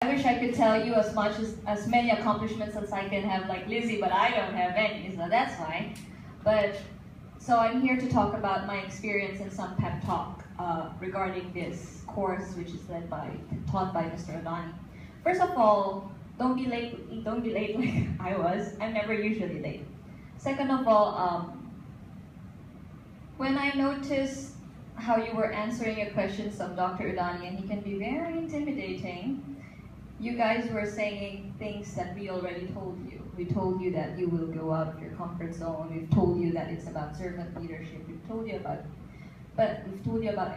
I wish I could tell you as many accomplishments as I can have like Lizzie, but I don't have any, so that's fine. But so I'm here to talk about my experience and some pep talk regarding this course, which is taught by Mr. Adani. First of all, don't be late. Don't be late like I was. I'm never usually late. Second of all, when I noticed how you were answering your questions of Dr. Udani, and he can be very intimidating, you guys were saying things that we already told you. We told you that you will go out of your comfort zone. We've told you that it's about servant leadership. We've told you about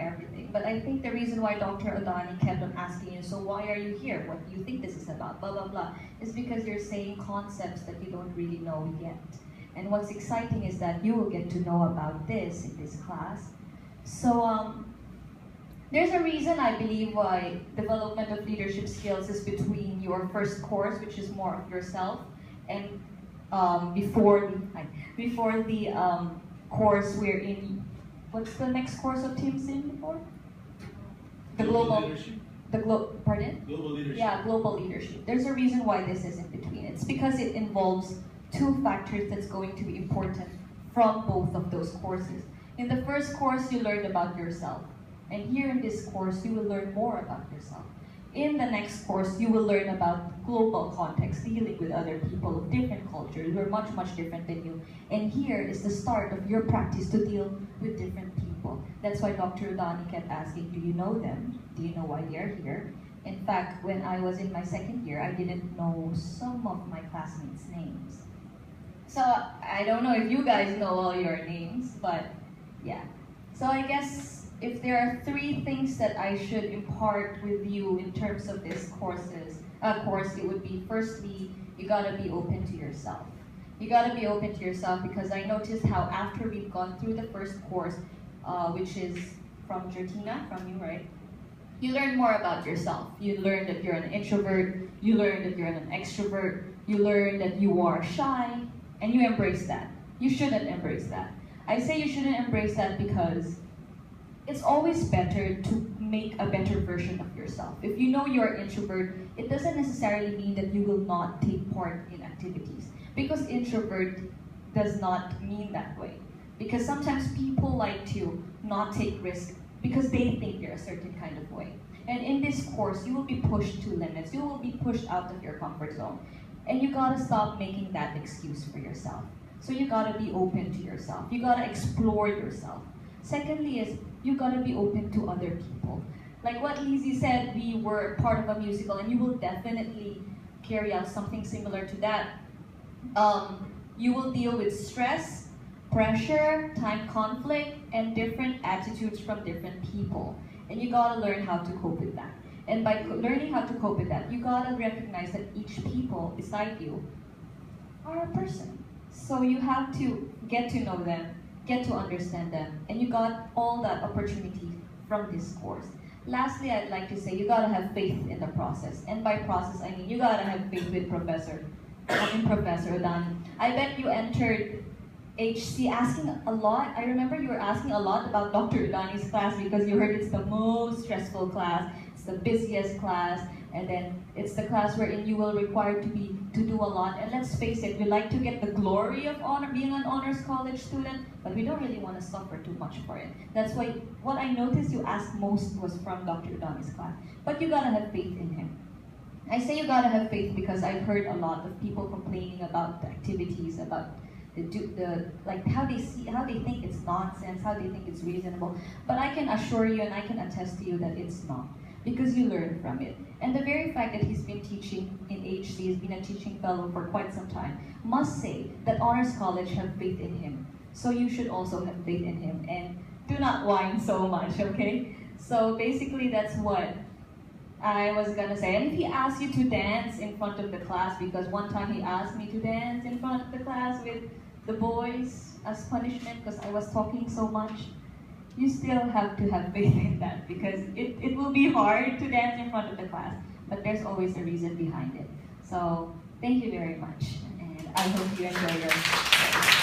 everything. But I think the reason why Dr. Udani kept on asking you, so why are you here? What do you think this is about? Blah, blah, blah. Is because you're saying concepts that you don't really know yet. And what's exciting is that you will get to know about this in this class. So there's a reason I believe why development of leadership skills is between your first course, which is more of yourself, and before the course we're in. What's the next course of Tim Sim before? Global leadership. Pardon? Global leadership. Yeah, global leadership. There's a reason why this is in between. It's because it involves two factors that's going to be important from both of those courses. In the first course, you learned about yourself. And here in this course, you will learn more about yourself. In the next course, you will learn about global context, dealing with other people of different cultures who are much, much different than you. And here is the start of your practice to deal with different people. That's why Dr. Udani kept asking, do you know them? Do you know why they're here? In fact, when I was in my second year, I didn't know some of my classmates' names. So I don't know if you guys know all your names, but yeah. So I guess if there are three things that I should impart with you in terms of this course, it would be, firstly, you gotta be open to yourself. You gotta be open to yourself because I noticed how after we've gone through the first course, which is from Jortina, from you, right? You learn more about yourself. You learn that you're an introvert, you learn that you're an extrovert, you learn that you are shy, and you embrace that. You shouldn't embrace that. I say you shouldn't embrace that because it's always better to make a better version of yourself. If you know you're an introvert, it doesn't necessarily mean that you will not take part in activities. Because introvert does not mean that way. Because sometimes people like to not take risks because they think they're a certain kind of way. And in this course, you will be pushed to limits. You will be pushed out of your comfort zone. And you gotta stop making that excuse for yourself. So you gotta be open to yourself. You gotta explore yourself. Secondly is, you gotta be open to other people. Like what Lizzie said, we were part of a musical and you will definitely carry out something similar to that. You will deal with stress, pressure, time conflict, and different attitudes from different people. And you gotta learn how to cope with that. And by learning how to cope with that, you gotta recognize that each people beside you are a person. So you have to get to know them, get to understand them, and you got all that opportunity from this course. Lastly, I'd like to say you gotta have faith in the process. And by process, I mean you gotta have faith with Professor Udani. I bet you entered HC asking a lot. I remember you were asking a lot about Dr. Udani's class because you heard it's the most stressful class, it's the busiest class, and then it's the class wherein you will require to do a lot. And let's face it, we like to get the glory of honor, being an honors college student, but we don't really want to suffer too much for it. That's why what I noticed you asked most was from Dr. Udani's class. But you gotta have faith in him. I say you gotta have faith because I've heard a lot of people complaining about the activities, about like how they think it's nonsense, how they think it's reasonable. But I can assure you and I can attest to you that it's not, because you learn from it. And the very fact that he's been teaching in HC, he's been a teaching fellow for quite some time, must say that Honors College have faith in him. So you should also have faith in him, and do not whine so much, okay? So basically that's what I was gonna say. And if he asks you to dance in front of the class, because one time he asked me to dance in front of the class with the boys as punishment because I was talking so much, you still have to have faith in that, because it will be hard to dance in front of the class, but there's always a reason behind it. So thank you very much, and I hope you enjoy your